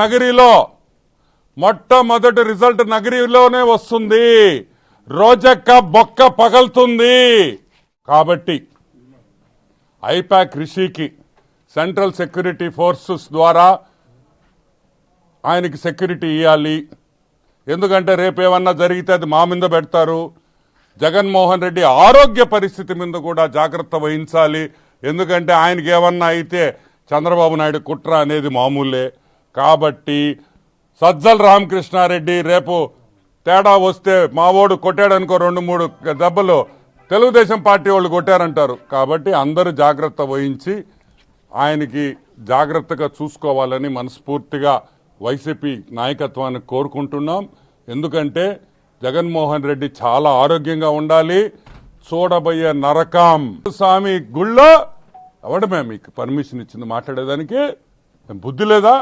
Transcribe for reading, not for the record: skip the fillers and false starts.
నగరిలో మొట్టమొదటి రిజల్ట్ నగరిలోనే వస్తుంది. రోజక్క బొక్క పగలుతుంది. కాబట్టి ఐపాక్ రిషికి సెంట్రల్ సెక్యూరిటీ ఫోర్సెస్ ద్వారా ఆయనకి సెక్యూరిటీ ఇవ్వాలి. ఎందుకంటే రేపు ఏమన్నా జరిగితే అది మా మీద పెడతారు. జగన్మోహన్ రెడ్డి ఆరోగ్య పరిస్థితి మీద కూడా జాగ్రత్త వహించాలి. ఎందుకంటే ఆయనకి ఏమన్నా అయితే చంద్రబాబు నాయుడు కుట్ర అనేది మామూలే. కాబట్టి సజ్జల రామకృష్ణారెడ్డి రేపు తేడా వస్తే మావోడు కొట్టాడనుకో 2-3 దెబ్బలు తెలుగుదేశం పార్టీ వాళ్ళు కొట్టారంటారు. కాబట్టి అందరూ జాగ్రత్త వహించి ఆయనకి జాగ్రత్తగా చూసుకోవాలని మనస్ఫూర్తిగా వైసీపీ నాయకత్వాన్ని కోరుకుంటున్నాం. ఎందుకంటే జగన్మోహన్ రెడ్డి చాలా ఆరోగ్యంగా ఉండాలి. చూడబోయే నరకం స్వామి గుళ్ళో ఎవడమే మీకు పర్మిషన్ ఇచ్చింది మాట్లాడేదానికి? బుద్ధి లేదా?